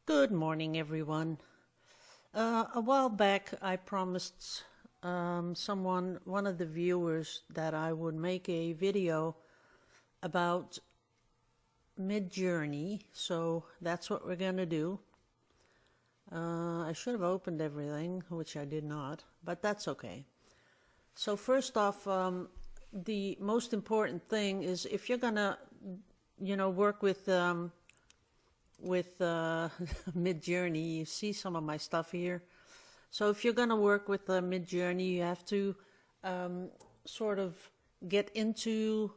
Good morning, everyone. A while back, I promised one of the viewers, that I would make a video about Midjourney, so that's what we're going to do. I should have opened everything, which I did not, but that's okay. So first off, the most important thing is if you're going to, work with Midjourney, you see some of my stuff here. So if you're going to work with Midjourney, you have to sort of get into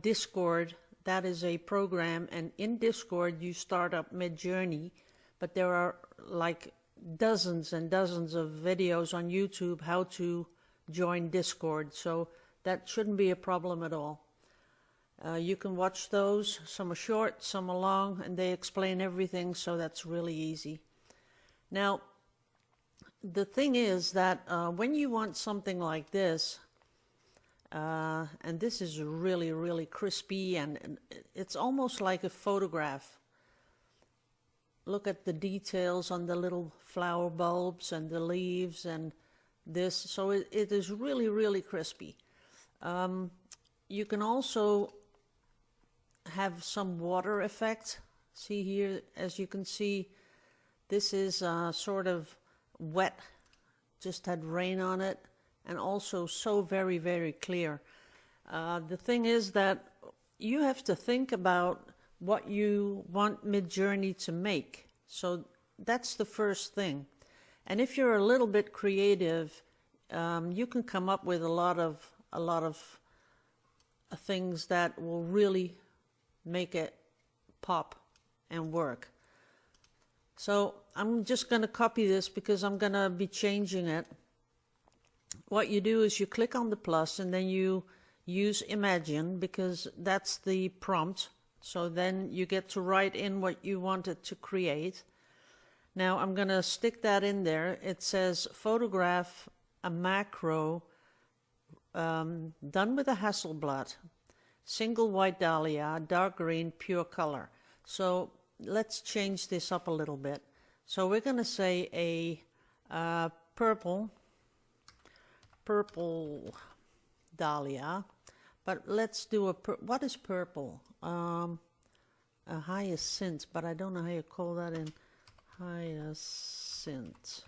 Discord. That is a program, and in Discord you start up Midjourney, but there are like dozens and dozens of videos on YouTube how to join Discord, so that shouldn't be a problem at all. You can watch those. Some are short, some are long, and they explain everything, so that's really easy. Now, the thing is that when you want something like this, and this is really, really crispy, and it's almost like a photograph. Look at the details on the little flower bulbs and the leaves and this. So it is really, really crispy. You can also have some water effect. See here, as you can see, this is sort of wet, just had rain on it, and also so very, very clear. The thing is that you have to think about what you want Midjourney to make. So that's the first thing. And if you're a little bit creative, you can come up with a lot of things that will really make it pop and work. So I'm just going to copy this because I'm going to be changing it. What you do is you click on the plus and then you use Imagine, because that's the prompt. So then you get to write in what you want it to create. Now I'm going to stick that in there. It says photograph a macro done with a Hasselblad. Single white dahlia, dark green, pure color. So let's change this up a little bit. So we're going to say a purple dahlia, but let's do what is purple? A hyacinth, but I don't know how you call that in hyacinth.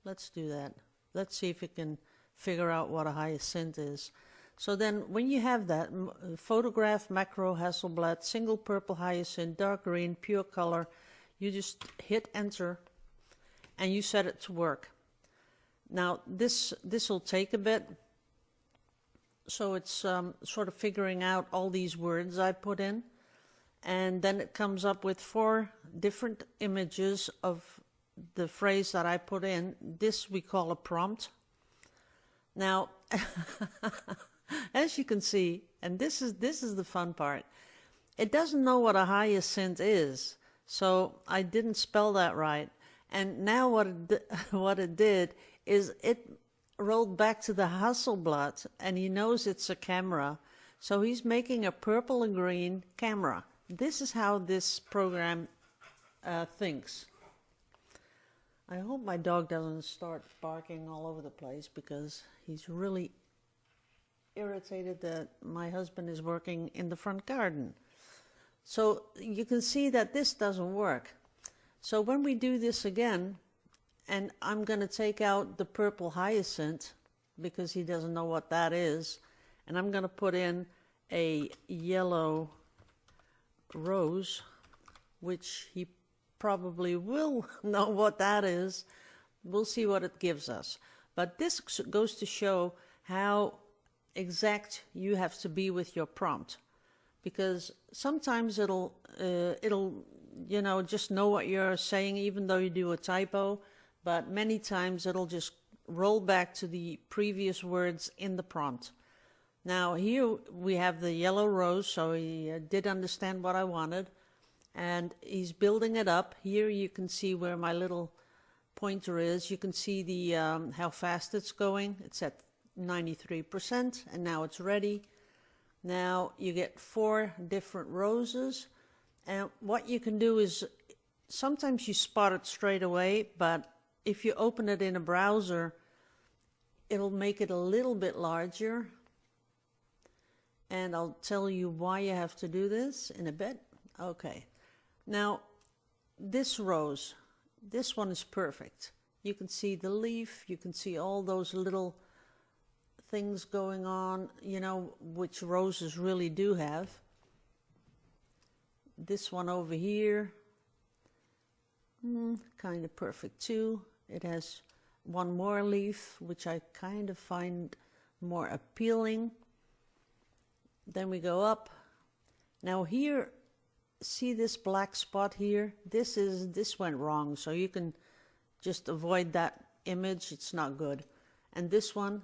Let's do that. Let's see if we can figure out what a hyacinth is. So then when you have that, photograph macro Hasselblad, single purple hyacinth, dark green, pure color, you just hit enter and you set it to work. Now this will take a bit. So it's sort of figuring out all these words I put in. And then it comes up with 4 different images of the phrase that I put in. This we call a prompt. Now, as you can see, and this is the fun part, it doesn't know what a hyacinth is, so I didn't spell that right. And now what it did is it rolled back to the Hasselblad, and he knows it's a camera, so he's making a purple and green camera. This is how this program thinks. I hope my dog doesn't start barking all over the place, because he's really irritated that my husband is working in the front garden. So you can see that this doesn't work. So when we do this again, and I'm going to take out the purple hyacinth because he doesn't know what that is, and I'm going to put in a yellow rose, which he probably will know what that is. We'll see what it gives us. But this goes to show how exact you have to be with your prompt, because sometimes it'll just know what you're saying even though you do a typo, but many times it'll just roll back to the previous words in the prompt. Now here we have the yellow rose, so he did understand what I wanted, and he's building it up. Here you can see where my little pointer is. You can see the how fast it's going. It's at 93%, and now it's ready. Now you get 4 different roses, and what you can do is sometimes you spot it straight away, but if you open it in a browser, it'll make it a little bit larger. And I'll tell you why you have to do this in a bit. Okay. Now, this rose, this one is perfect. You can see the leaf, you can see all those little things going on, you know, which roses really do have. This one over here, kind of perfect too. It has one more leaf, which I kind of find more appealing. Then we go up. Now here, see this black spot here? This went wrong, so you can just avoid that image. It's not good. And this one,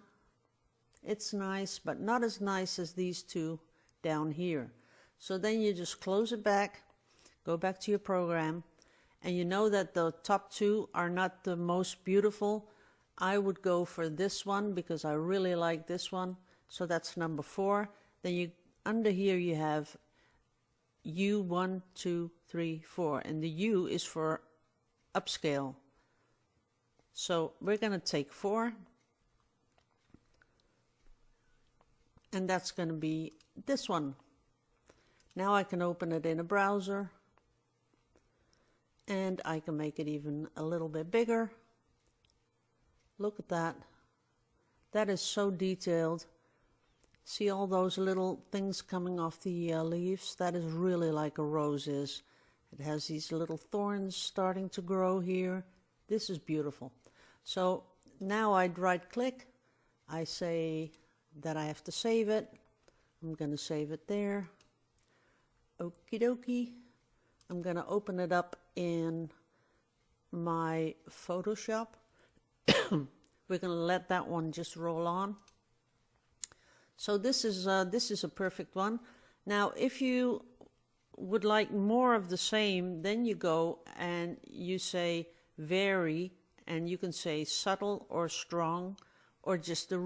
it's nice, but not as nice as these two down here. So then you just close it back, go back to your program, and you know that the top two are not the most beautiful. I would go for this one because I really like this one. So that's number 4. Then you under here you have U 1, 2, 3, 4, and the U is for upscale. So we're going to take 4, and that's going to be this one. Now I can open it in a browser, and I can make it even a little bit bigger. Look at that. That is so detailed. See all those little things coming off the leaves? That is really like a rose is. It has these little thorns starting to grow here. This is beautiful. So now I'd right click. I say that I have to save it. I'm going to save it there. Okie dokie. I'm going to open it up in my Photoshop. We're going to let that one just roll on. So this is a perfect one. Now, if you would like more of the same, then you go and you say vary, and you can say subtle or strong or just a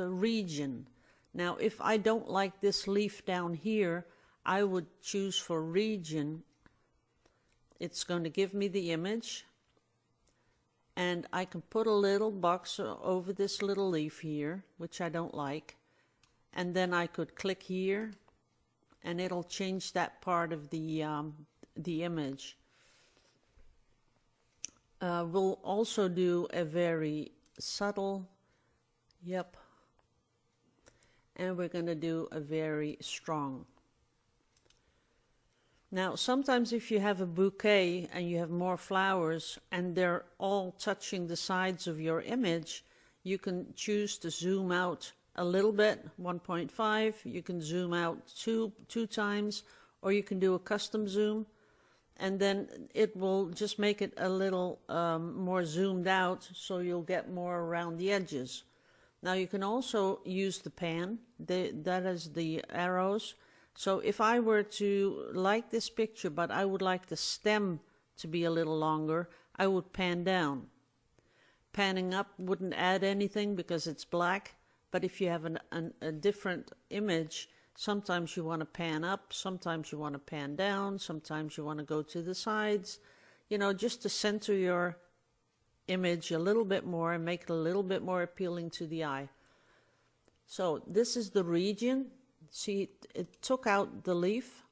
region. Now, if I don't like this leaf down here, I would choose for region. It's going to give me the image, and I can put a little box over this little leaf here, which I don't like. And then I could click here, and it'll change that part of the image. We'll also do a very subtle, yep. And we're going to do a very strong. Now, sometimes if you have a bouquet and you have more flowers and they're all touching the sides of your image, you can choose to zoom out a little bit, 1.5. You can zoom out two times, or you can do a custom zoom, and then it will just make it a little more zoomed out, so you'll get more around the edges. Now you can also use the pan. That is the arrows. So if I were to like this picture, but I would like the stem to be a little longer, I would pan down. Panning up wouldn't add anything because it's black. But if you have a different image, sometimes you want to pan up, sometimes you want to pan down, sometimes you want to go to the sides, you know, just to center your image a little bit more and make it a little bit more appealing to the eye. So this is the region. See, it took out the leaf.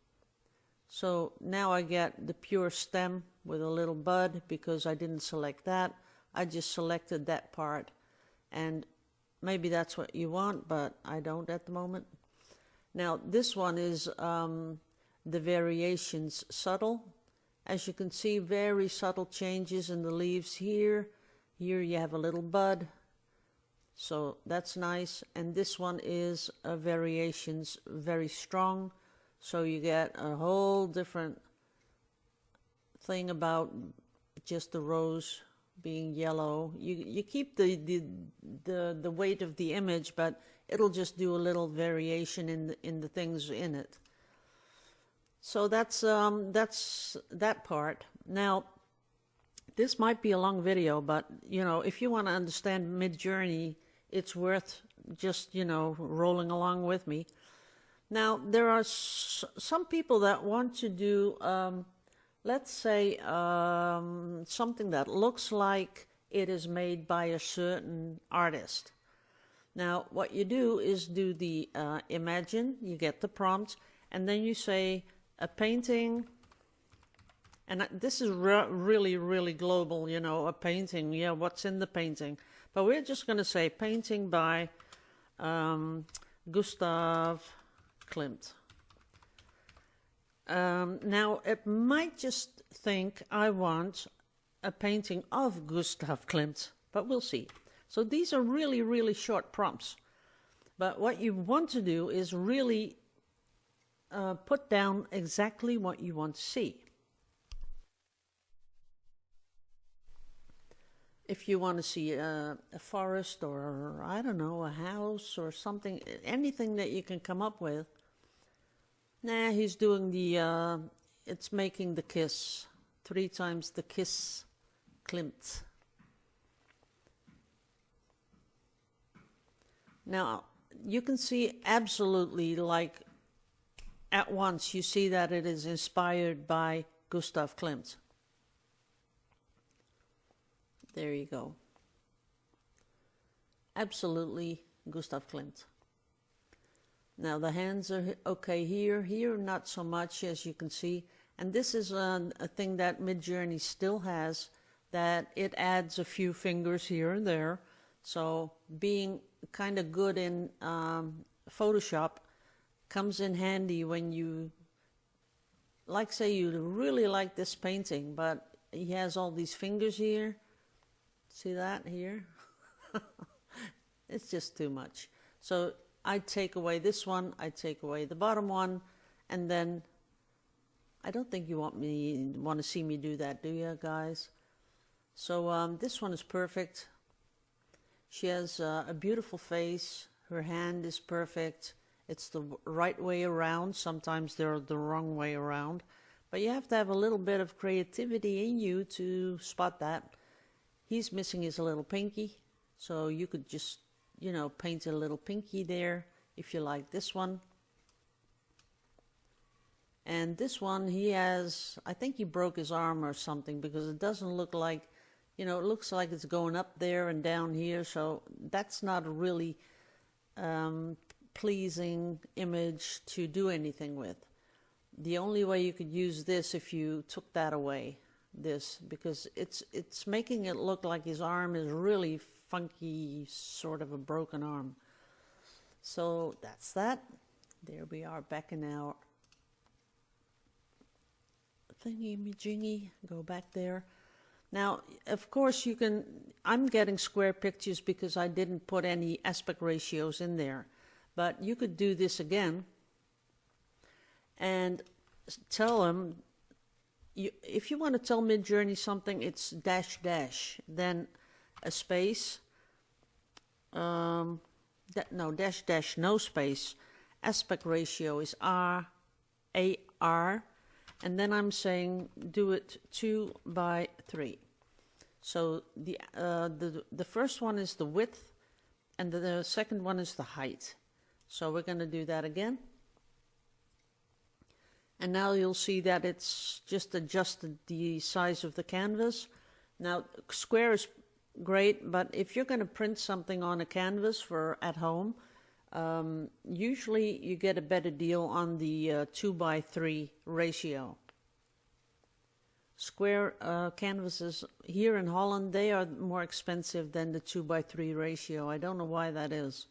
So now I get the pure stem with a little bud because I didn't select that. I just selected that part, and maybe that's what you want, but I don't at the moment. Now, this one is the variations subtle. As you can see, very subtle changes in the leaves here. Here you have a little bud, so that's nice. And this one is variations very strong, so you get a whole different thing about just the rose being yellow. You keep the weight of the image, but it'll just do a little variation in the things in it. So that's that part. Now, this might be a long video, but you know, if you want to understand Midjourney, it's worth just, you know, rolling along with me. Now, there are some people that want to do let's say something that looks like it is made by a certain artist. Now, what you do is do the imagine, you get the prompt, and then you say a painting, and this is really, really global, you know, a painting, yeah, what's in the painting. But we're just going to say painting by Gustav Klimt. Now, it might just think I want a painting of Gustav Klimt, but we'll see. So these are really, really short prompts. But what you want to do is really put down exactly what you want to see. If you want to see a forest or, I don't know, a house or something, anything that you can come up with. Nah, he's doing the, it's making the kiss. 3 times the kiss, Klimt. Now, you can see absolutely, like, at once, you see that it is inspired by Gustav Klimt. There you go. Absolutely Gustav Klimt. Now the hands are okay here. Here not so much, as you can see. And this is a thing that Midjourney still has, that it adds a few fingers here and there. So being kind of good in Photoshop comes in handy when you, like say you really like this painting, but he has all these fingers here. See that here? It's just too much. So I take away this one, I take away the bottom one, and then I don't think you want to see me do that, do you guys? So this one is perfect. She has a beautiful face. Her hand is perfect. It's the right way around. Sometimes they're the wrong way around. But you have to have a little bit of creativity in you to spot that. He's missing his little pinky. So you could just, you know, paint a little pinky there if you like this one. And this one, he has, I think he broke his arm or something, because it doesn't look like, you know, it looks like it's going up there and down here. So that's not a really pleasing image to do anything with. The only way you could use this if you took that away, this, because it's making it look like his arm is really funky, sort of a broken arm. So that's that. There we are back in our thingy-majingy. Go back there. Now, of course, you can, I'm getting square pictures because I didn't put any aspect ratios in there. But you could do this again and tell them, if you want to tell Midjourney something, it's dash dash, then a space, no, dash dash, no space. Aspect ratio is R, AR, and then I'm saying do it 2 by 3. So the first one is the width, and the second one is the height. So we're going to do that again. And now you'll see that it's just adjusted the size of the canvas. Now, square is great, but if you're going to print something on a canvas for at home, usually you get a better deal on the 2 by 3 ratio. Square canvases here in Holland, they are more expensive than the 2 by 3 ratio. I don't know why that is.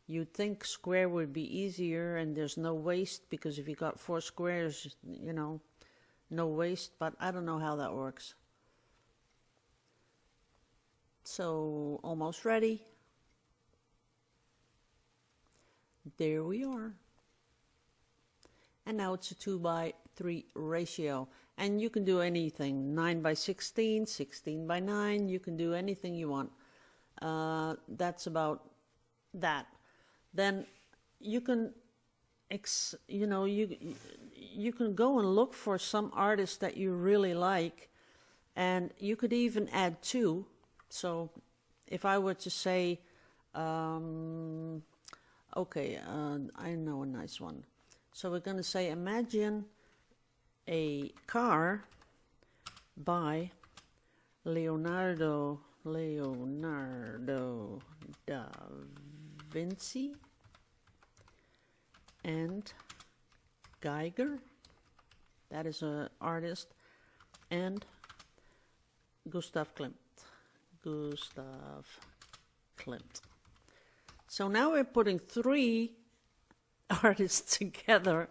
You'd think square would be easier and there's no waste, because if you got 4 squares, you know, no waste, but I don't know how that works. So, almost ready. There we are. And now it's a 2 by 3 ratio. And you can do anything, 9 by 16, 16 by 9, you can do anything you want. That's about that. Then you can, you can go and look for some artist that you really like, and you could even add 2. So if I were to say, okay, I know a nice one. So we're going to say, imagine a car by Leonardo da Vinci and Geiger, that is an artist, and Gustav Klimt. So now we're putting 3 artists together,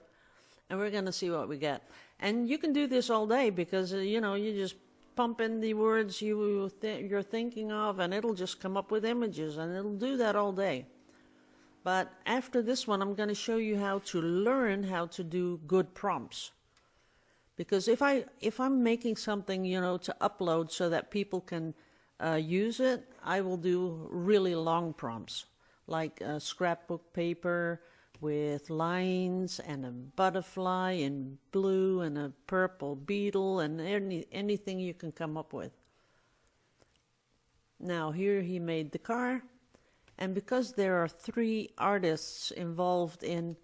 and we're going to see what we get. And you can do this all day because, you know, you just pump in the words you're thinking of, and it'll just come up with images, and it'll do that all day. But after this one, I'm going to show you how to learn how to do good prompts. Because if I'm making something, you know, to upload so that people can use it, I will do really long prompts, like scrapbook paper with lines and a butterfly in blue and a purple beetle and anything you can come up with. Now here he made the car, and because there are 3 artists involved in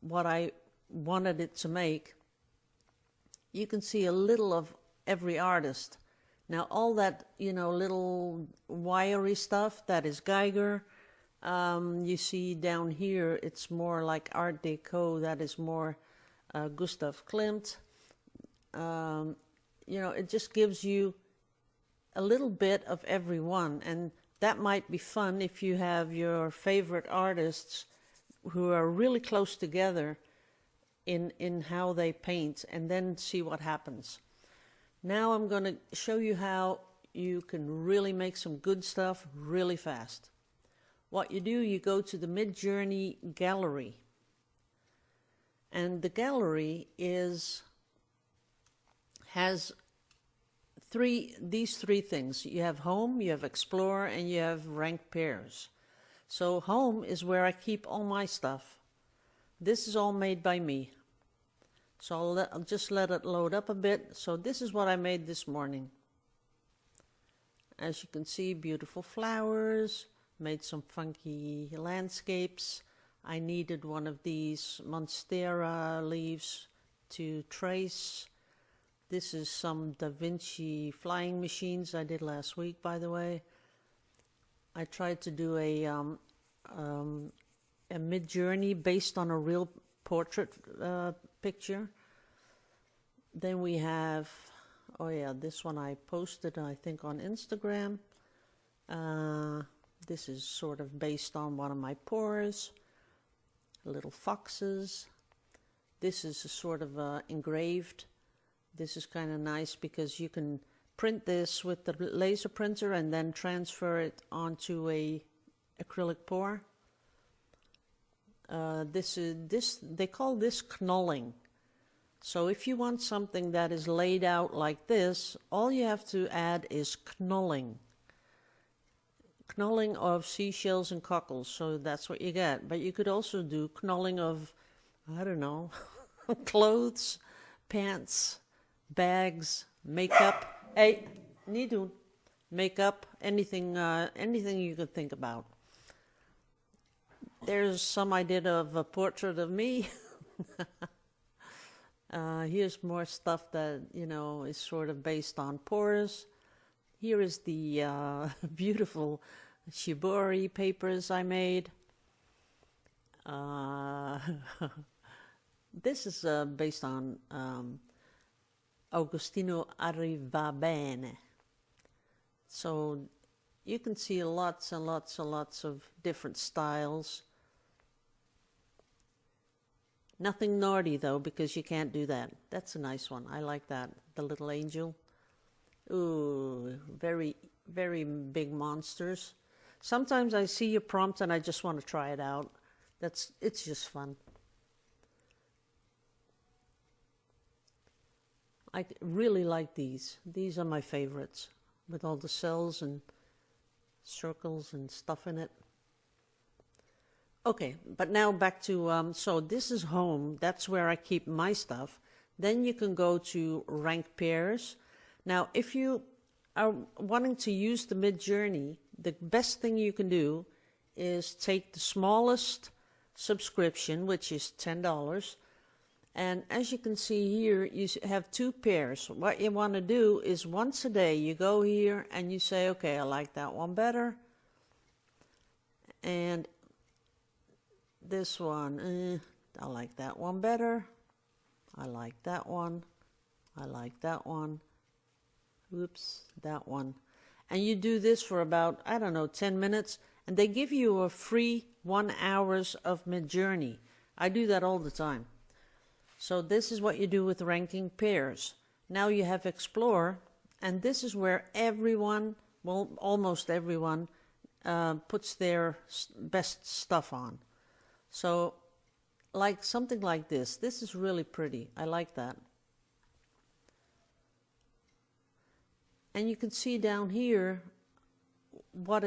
what I wanted it to make, you can see a little of every artist. Now all that, you know, little wiry stuff, that is Geiger. You see down here, it's more like Art Deco, that is more Gustav Klimt. You know, it just gives you a little bit of every one, and that might be fun if you have your favorite artists who are really close together in how they paint, and then see what happens. Now I'm going to show you how you can really make some good stuff really fast. What you do, you go to the Midjourney gallery, and the gallery has these three things. You have home, you have explore, and you have ranked pairs. So home is where I keep all my stuff. This is all made by me. So I'll just let it load up a bit. So this is what I made this morning. As you can see, beautiful flowers, made some funky landscapes. I needed one of these Monstera leaves to trace. This is some Da Vinci flying machines I did last week, by the way. I tried to do a Midjourney based on a real portrait picture. Then we have, oh yeah, this one I posted, I think, on Instagram. This is sort of based on one of my pores. Little foxes. This is a sort of engraved. This is kind of nice because you can print this with the laser printer and then transfer it onto a acrylic pour. They call this knolling. So if you want something that is laid out like this, all you have to add is knolling. Knolling of seashells and cockles, so that's what you get. But you could also do knolling of, I don't know, clothes, pants, bags, makeup. Hey, niet doen. Makeup, anything you could think about. There's some I did of a portrait of me. Here's more stuff that, you know, is sort of based on pores. Here is the beautiful shibori papers I made. This is based on Agostino Arrivabene. So you can see lots and lots and lots of different styles. Nothing naughty though, because you can't do that. That's a nice one. I like that. The little angel. Ooh, very, very big monsters. Sometimes I see a prompt and I just want to try it out. It's just fun. I really like these. These are my favorites, with all the cells and circles and stuff in it. Okay, but now back to, so this is home. That's where I keep my stuff. Then you can go to ranked pairs. Now, if you are wanting to use the Midjourney, the best thing you can do is take the smallest subscription, which is $10, And as you can see here, you have two pairs. What you want to do is once a day you go here and you say, okay, I like that one better. And this one, I like that one better. I like that one. I like that one. Oops, that one. And you do this for about, I don't know, 10 minutes. And they give you a free 1 hour of Midjourney. I do that all the time. So this is what you do with ranking pairs. Now you have Explore, and this is where everyone, well, almost everyone, puts their best stuff on. So like something like this. This is really pretty. I like that. And you can see down here what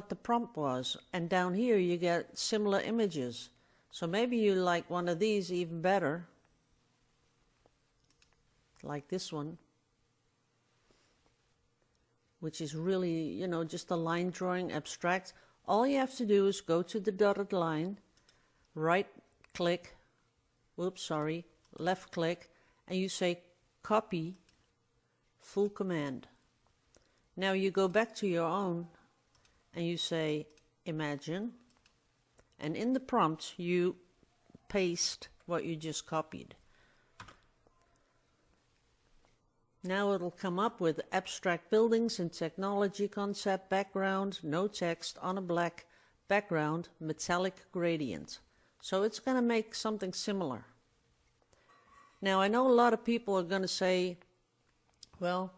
the prompt was, and down here you get similar images. So maybe you like one of these even better, like this one, which is really, you know, just a line drawing, abstract. All you have to do is go to the dotted line, right click, left click, and you say copy, full command. Now you go back to your own and you say imagine, and in the prompt you paste what you just copied. Now it'll come up with abstract buildings and technology concept background, no text on a black background, metallic gradient. So it's going to make something similar. Now I know a lot of people are going to say, well,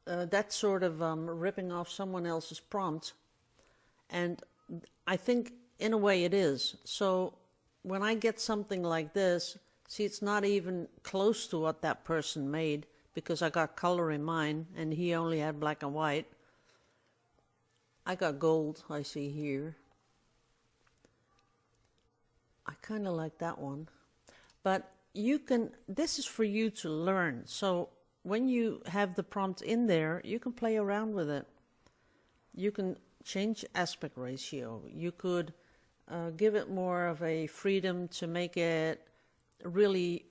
that's sort of ripping off someone else's prompt. And I think in a way it is. So when I get something like this, see, it's not even close to what that person made, because I got color in mine and he only had black and white. I got gold, I see here. I kind of like that one. But you can, this is for you to learn. So when you have the prompt in there, you can play around with it. You can change aspect ratio. You could give it more of a freedom to make it really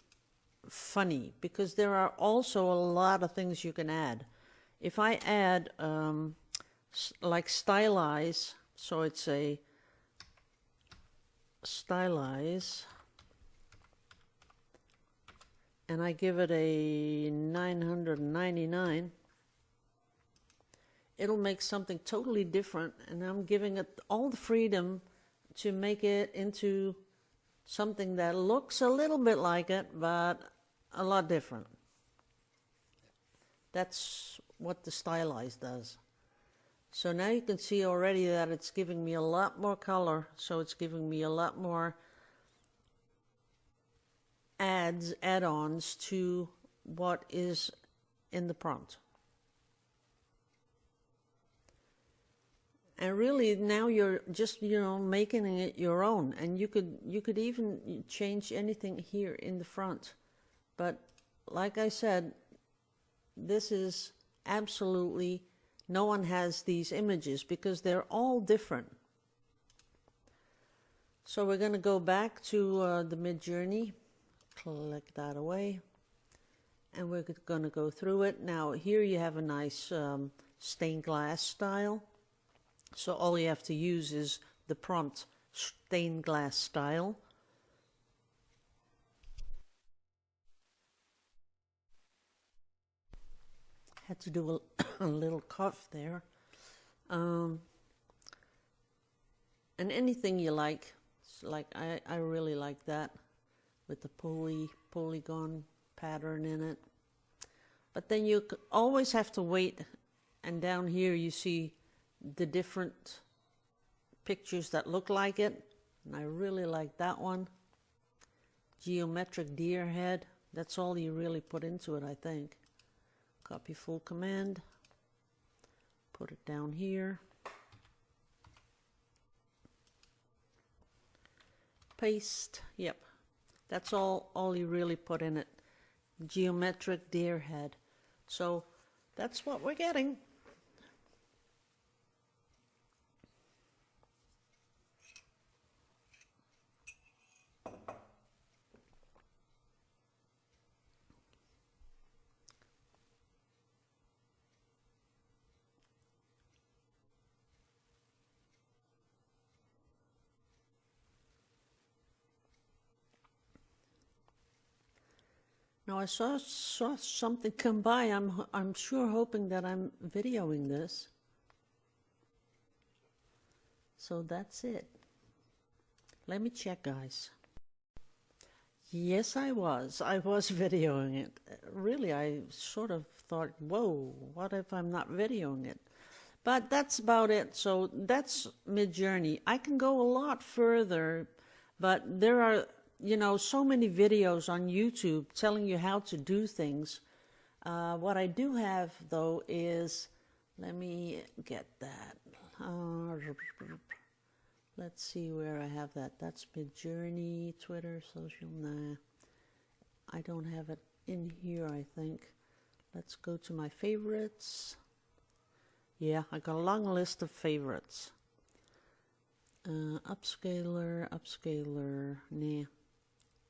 funny, because there are also a lot of things you can add. If I add like stylize, so it's a stylize, and I give it a 999, it'll make something totally different, and I'm giving it all the freedom to make it into something that looks a little bit like it, but a lot different. That's what the stylize does. So now you can see already that it's giving me a lot more color, so it's giving me a lot more add-ons to what is in the prompt. And really now you're just, you know, making it your own, and you could even change anything here in the front. But like I said, this is absolutely, no one has these images because they're all different. So we're going to go back to the Midjourney, click that away, and we're going to go through it. Now here you have a nice stained glass style. So all you have to use is the prompt stained glass style. Had to do a little cough there. And anything you like. Like I really like that with the polygon pattern in it. But then you always have to wait, and down here you see the different pictures that look like it, and I really like that one. Geometric deer head, that's all you really put into it, I think. Copy full command, put it down here, paste. Yep, that's all you really put in it. Geometric deer head. So that's what we're getting. Now I saw something come by. I'm sure hoping that I'm videoing this. So that's it. Let me check, guys. Yes, I was. I was videoing it. Really, I sort of thought, whoa, what if I'm not videoing it? But that's about it. So that's Midjourney. I can go a lot further, but there are, you know, so many videos on YouTube telling you how to do things. What I do have, though, is, let me get that. Let's see where I have that. That's Midjourney, Twitter, social, nah. I don't have it in here, I think. Let's go to my favorites. Yeah, I got a long list of favorites. Upscaler, nah.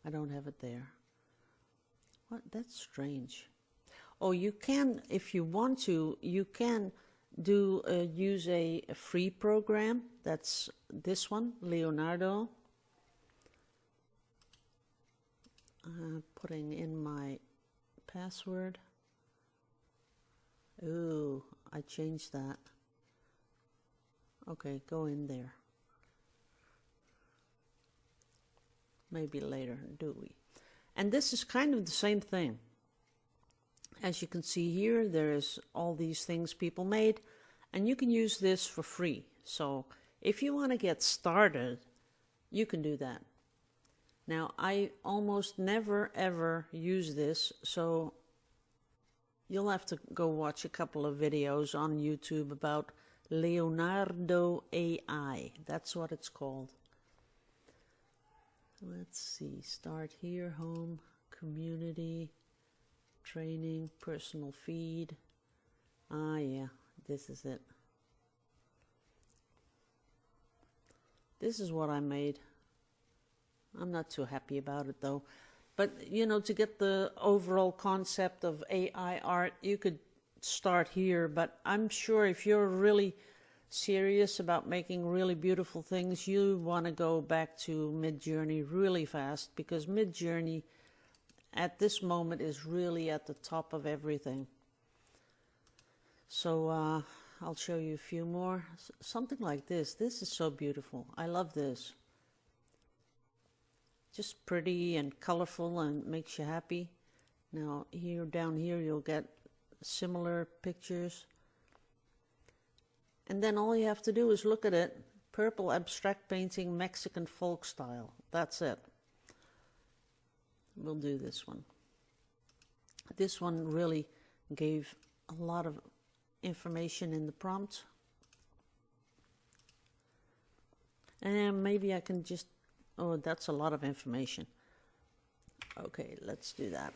I don't have it there. What? That's strange. Oh, you can, if you want to, you can use a free program. That's this one, Leonardo. Putting in my password. Ooh, I changed that. Okay, go in there. Maybe later, do we? And this is kind of the same thing. As you can see here, there's all these things people made, and you can use this for free. So if you want to get started, you can do that. Now, I almost never ever use this, so you'll have to go watch a couple of videos on YouTube about Leonardo AI. That's what it's called. Let's see, start here, home, community, training, personal feed. Ah, yeah, this is it. This is what I made. I'm not too happy about it though. But, you know, to get the overall concept of AI art, you could start here. But I'm sure if you're really serious about making really beautiful things, you want to go back to Midjourney really fast, because Midjourney at this moment is really at the top of everything. So I'll show you a few more. Something like this. This is so beautiful. I love this. Just pretty and colorful and makes you happy. Now here, down here, you'll get similar pictures. And then all you have to do is look at it. Purple abstract painting, Mexican folk style. That's it. We'll do this one. This one really gave a lot of information in the prompt. And maybe I can just, oh, that's a lot of information. Okay, let's do that.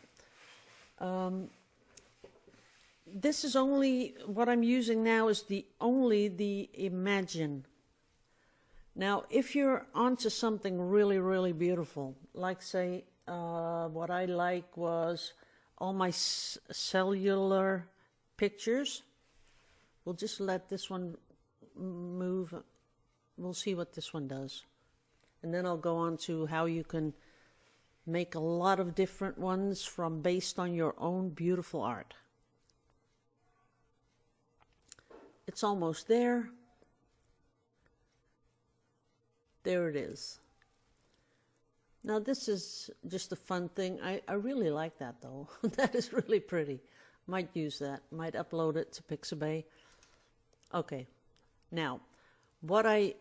This is only, what I'm using now is only the Imagine. Now, if you're onto something really, really beautiful, like say, what I like was all my cellular pictures. We'll just let this one move. We'll see what this one does. And then I'll go on to how you can make a lot of different ones based on your own beautiful art. It's almost there. There it is. Now this is just a fun thing. I really like that though. That is really pretty. Might use that. Might upload it to Pixabay. Okay. Now, what I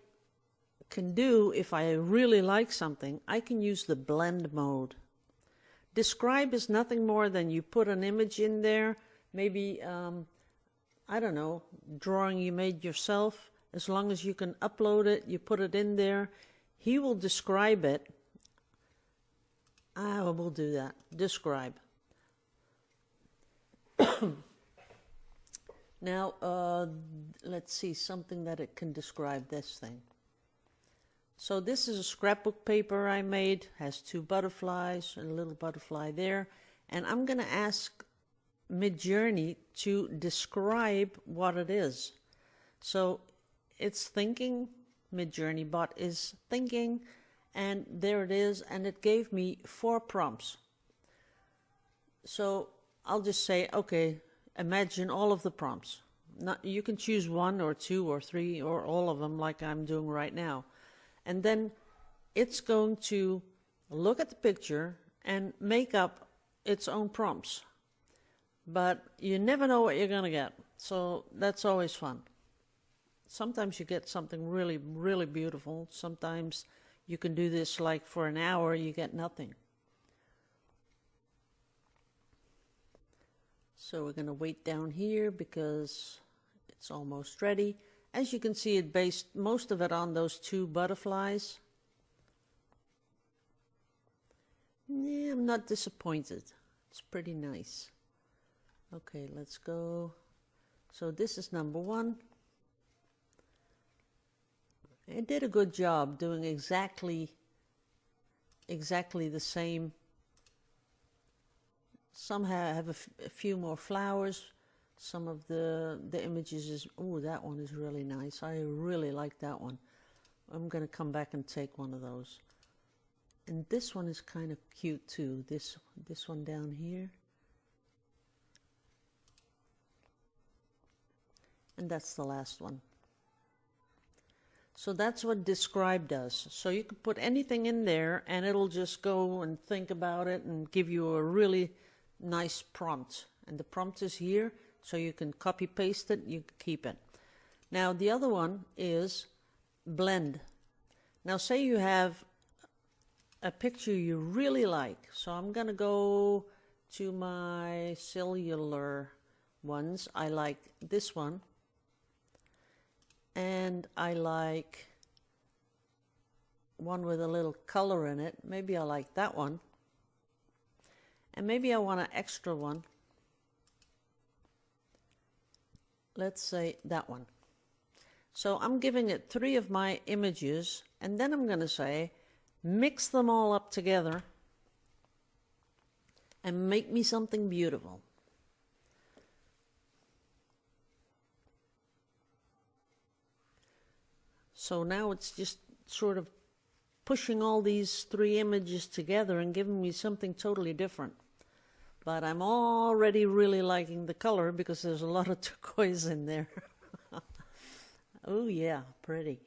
can do if I really like something, I can use the blend mode. Describe is nothing more than you put an image in there, maybe, I don't know, drawing you made yourself. As long as you can upload it, you put it in there. He will describe it. I will do that. Describe. Now, let's see, something that it can describe this thing. So this is a scrapbook paper I made, has two butterflies, and a little butterfly there. And I'm going to ask Midjourney to describe what it is. So it's thinking, Midjourney bot is thinking, and there it is, and it gave me 4 prompts. So I'll just say, okay, imagine all of the prompts. You can choose 1 or 2 or 3 or all of them like I'm doing right now. And then it's going to look at the picture and make up its own prompts. But you never know what you're going to get. So that's always fun. Sometimes you get something really, really beautiful. Sometimes you can do this like for an hour, you get nothing. So we're going to wait down here because it's almost ready. As you can see, it based most of it on those 2 butterflies. Yeah, I'm not disappointed. It's pretty nice. Okay, let's go. So this is number 1. It did a good job doing exactly the same. Some have a few more flowers. Some of the images is, oh, that one is really nice. I really like that one. I'm going to come back and take one of those. And this one is kind of cute too. This one down here. And that's the last one. So that's what describe does. So you can put anything in there and it'll just go and think about it and give you a really nice prompt. And the prompt is here, so you can copy paste it, you can keep it. Now the other one is blend. Now say you have a picture you really like. So I'm going to go to my cellular ones. I like this one. And I like one with a little color in it. Maybe I like that one. And maybe I want an extra one. Let's say that one. So I'm giving it 3 of my images, and then I'm going to say, mix them all up together and make me something beautiful. So now it's just sort of pushing all these 3 images together and giving me something totally different. But I'm already really liking the color because there's a lot of turquoise in there. Oh yeah, pretty.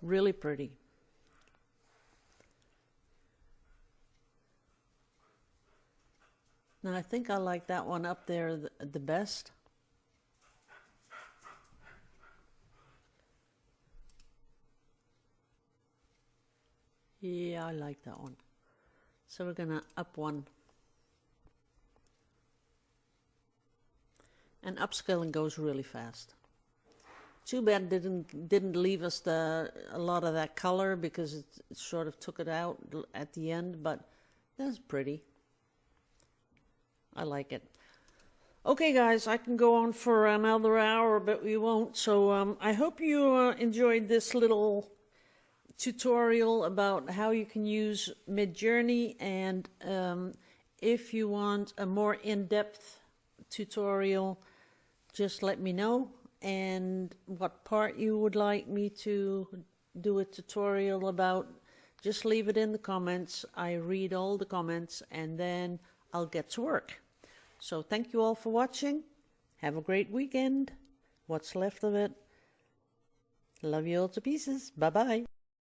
Really pretty. Now I think I like that one up there the best. Yeah, I like that one. So we're gonna up one. And upscaling goes really fast. Too bad didn't leave us a lot of that color because it sort of took it out at the end, but that's pretty. I like it. Okay guys, I can go on for another hour, but we won't. So I hope you enjoyed this little tutorial about how you can use Midjourney, and if you want a more in-depth tutorial, just let me know, and what part you would like me to do a tutorial about, just leave it in the comments. I read all the comments and then I'll get to work. So thank you all for watching. Have a great weekend. What's left of it. Love you all to pieces. Bye bye.